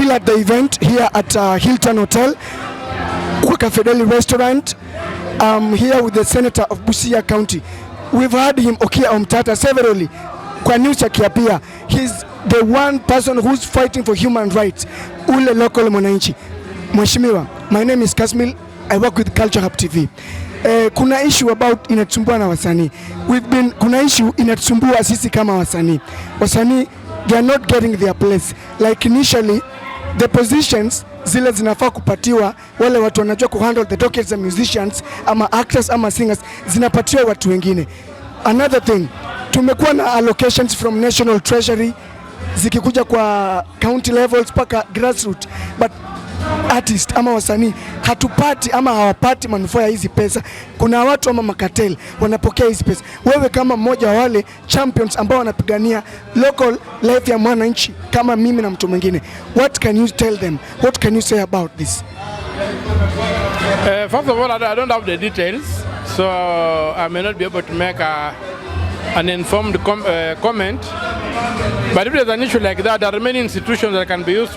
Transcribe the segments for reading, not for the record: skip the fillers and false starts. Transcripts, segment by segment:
still at the event here at Hilton Hotel, Cafe Deli Restaurant. I'm here with the Senator of Busia County. We've heard him, Okiya Omtata, severally. Kwa news ya Kiapia, he's the one person who's fighting for human rights. Ule local mwananchi. Mheshimiwa, my name is Kasmil. I work with Culture Hub TV. Kuna issue about inatusumbua na wasanii. Kuna issue inatusumbua sisi kama wasanii. Wasanii, they are not getting their place. Like initially, the positions zile zinafaa kupatiwa wale watu wanajua kuhandle the dockets of musicians ama actors ama singers, zinapatiwa watu wengine. Another thing, tumekuwa na allocations from National Treasury zikikuja kwa county levels paka grassroots, but artist ama wasanii hatupati ama hawapati manufaa ya hizi pesa. Kuna watu ama makatel wanapokea hizi pesa. Wewe kama mmoja wa wale champions ambao wanapigania local life ya mwananchi kama mimi na mtu mwingine, what can you tell them? What can you say about this? First of all, I don't have the details, so I may not be able to make an informed comment. But if there's an issue like that, there are many institutions that can be used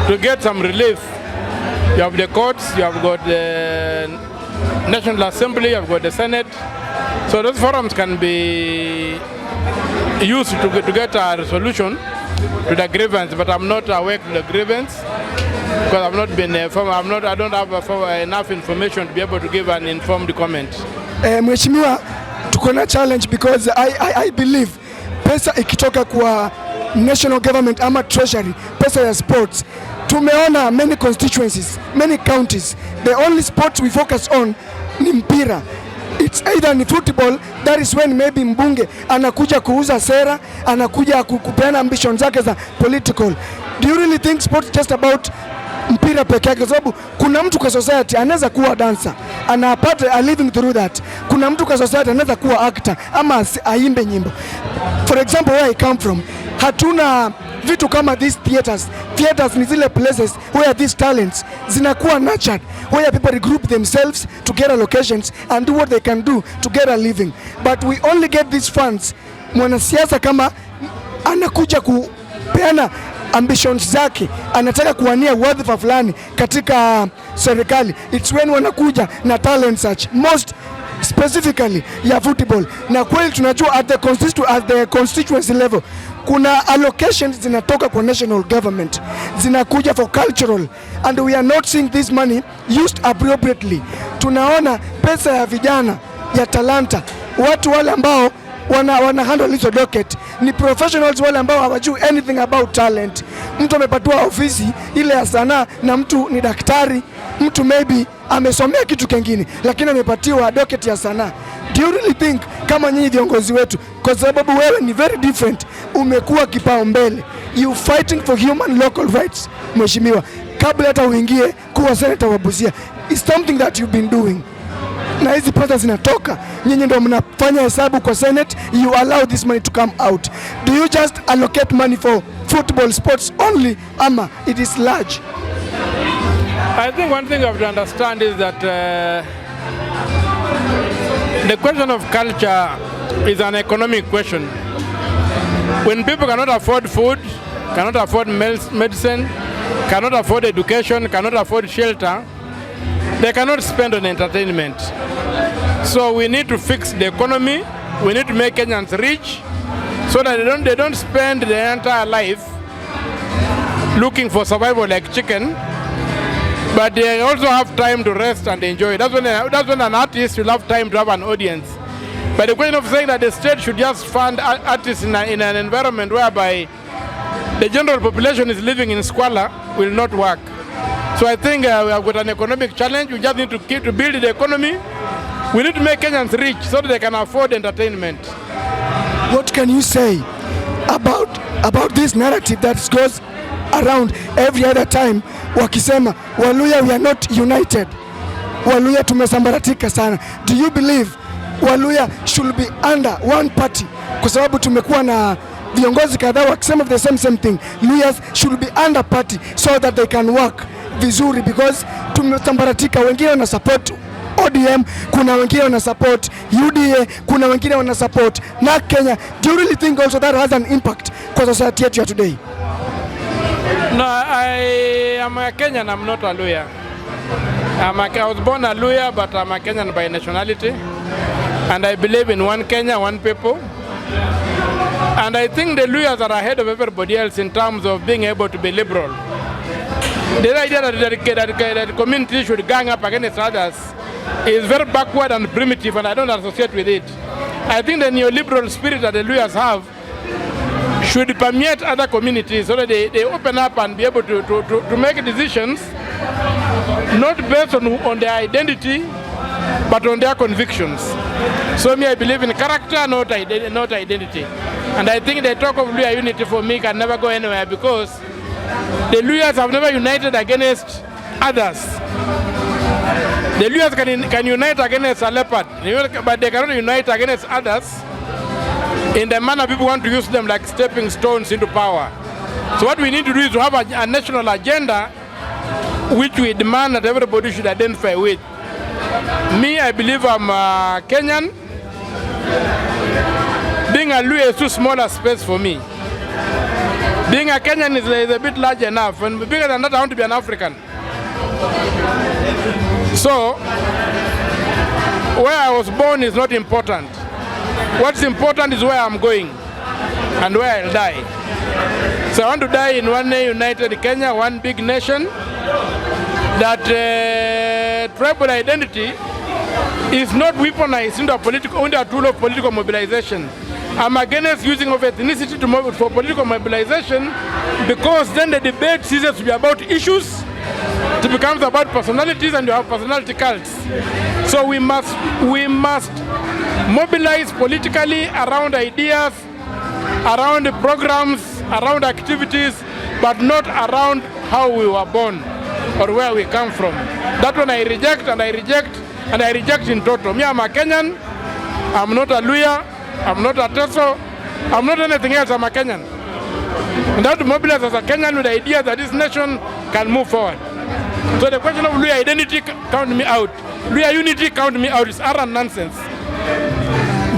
to get some relief. You have the courts, you have got the National Assembly, you have got the Senate. So those forums can be used to get a resolution to the grievance. But I'm not aware of the grievance because I've not been informed. I don't have enough information to be able to give an informed comment. Mheshimiwa, tuko na challenge because I believe pesa ikitoka kwa national government ama treasury, pesa ya sports, tumeona many constituencies, many counties, the only sports we focus on ni mpira. It's either ni football, that is when maybe mbunge anakuja kuuza sera, anakuja kupeana ambitions zake za political. Do you really think sports just about mpira peke yake? Sababu kuna mtu kwa society anaweza kuwa dancer, anapata a living through that. Kuna mtu kwa society anaweza kuwa actor ama aimbe nyimbo. For example, where I come from, hatuna vitu kama these theaters. Theaters ni zile places where these talents zinakuwa nurtured, where people regroup themselves to get allocations and do what they can do to get a living. But we only get these funds mwanasiasa kama anakuja kupeana ambitions zake, anataka kuwania wadhifa fulani katika serikali. It's when wanakuja na talent search, most specifically ya football. Na kweli tunajua at the constituency level kuna allocations zinatoka kwa national government zinakuja for cultural, and we are not seeing this money used appropriately. Tunaona pesa ya vijana ya talanta, watu wale ambao wana handle hizo docket ni professionals wale ambao hawajui anything about talent. Mtu amepatiwa ofisi ile ya sanaa na mtu ni daktari, mtu maybe amesomea kitu kingine lakini amepatiwa docket ya sanaa. Do you really think kama nyinyi viongozi wetu, kwa sababu wewe ni very different, umekuwa kipaumbele, you fighting for human local rights, mheshimiwa, kabla hata uingie kuwa senator wa Busia, is something that you've been doing. Na hizi pesa zinatoka, nyinyi ndio mnafanya hesabu kwa Senate, you allow this money to come out. Do you just allocate money for football sports only ama it is large? I think one thing you have to understand is that the question of culture is an economic question. When people cannot afford food, cannot afford medicine, cannot afford education, cannot afford shelter, they cannot spend on entertainment. So we need to fix the economy. We need to make Kenyans rich so that they don't spend their entire life looking for survival like chicken, but they also have time to rest and enjoy. That's when an artist will have time to have an audience. But the question of saying that the state should just fund artists in an environment whereby the general population is living in squalor will not work. So I think we have got an economic challenge. We just need to build the economy. We need to make Kenyans rich so that they can afford entertainment. What can you say about this narrative that goes around every other time wakisema Waluhya we are not united, Waluhya tumesambaratika sana? Do you believe Waluhya should be under one party? Kwa sababu tumekuwa na viongozi kadhaa wakisema the same thing. Luhyas should be under party so that they can work vizuri, because tumesambaratika. Wengine wana support ODM, kuna wengine wana support UDA, kuna wengine wana support na Kenya. Do you really think also that has an impact kwa society yetu ya today? No, I am a Kenyan, I'm not a Luhya. I was born a Luhya, but I'm a Kenyan by nationality. And I believe in one Kenya, one people. And I think the Luhyas are ahead of everybody else in terms of being able to be liberal. The idea that communities should gang up against others is very backward and primitive, and I don't associate with it. I think the neoliberal spirit that the Luhyas have should permeate other communities so that they open up and be able to make decisions not based on their identity, but on their convictions. So me, I believe in character, not identity. And I think the talk of Luhya unity for me can never go anywhere because the Luhyas have never united against others. The Luhyas can unite against a leopard, but they cannot unite against others in the manner people want to use them like stepping stones into power. So what we need to do is to have a national agenda which we demand that everybody should identify with. Me, I believe I'm a Kenyan. Being a Luhya is too small a space for me. Being a Kenyan is a bit large enough, and bigger than that I want to be an African. So, where I was born is not important. What's important is where I'm going and where I'll die. So I want to die in one united Kenya, one big nation. That tribal identity is not weaponized into a tool of political mobilization. I'm against using of ethnicity for political mobilization because then the debate ceases to be about issues, it becomes about personalities, and you have personality cults. So we must mobilize politically around ideas, around programs, around activities, but not around how we were born or where we come from. That one I reject, and I reject in total. Me, I'm a Kenyan, I'm not a Luhya, I'm not a Teso, I'm not anything else, I'm a Kenyan. And I have to mobilize as a Kenyan with the idea that this nation can move forward. So the question of Luhya identity, count me out. Luhya unity, count me out. It's utter nonsense.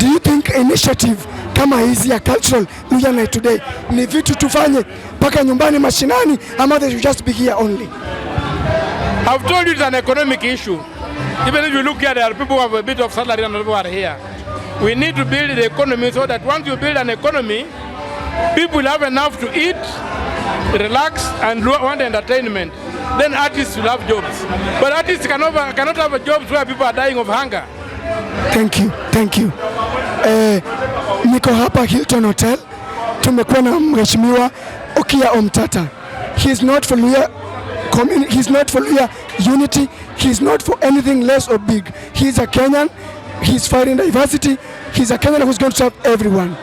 Do you think initiative kama hizi ya cultural Luhya night today ni vitu tufanye mpaka nyumbani mashinani, ama they should just be here only? I've told you it's an economic issue. Even if you look here, there are people who have a bit of salary and people are here. We need to build the economy so that once you build an economy, people have enough to eat, relax, and want entertainment. Then artists will have jobs. But artists cannot have jobs where people are dying of hunger. Thank you, thank you. Niko hapa Hilton Hotel. Tumekuwa na mheshimiwa Okiya Omtata. He's not for Luhya community, he's not for Luhya unity, he's not for anything less or big. He's a Kenyan, he's fighting diversity, he's a Kenyan who's going to serve everyone.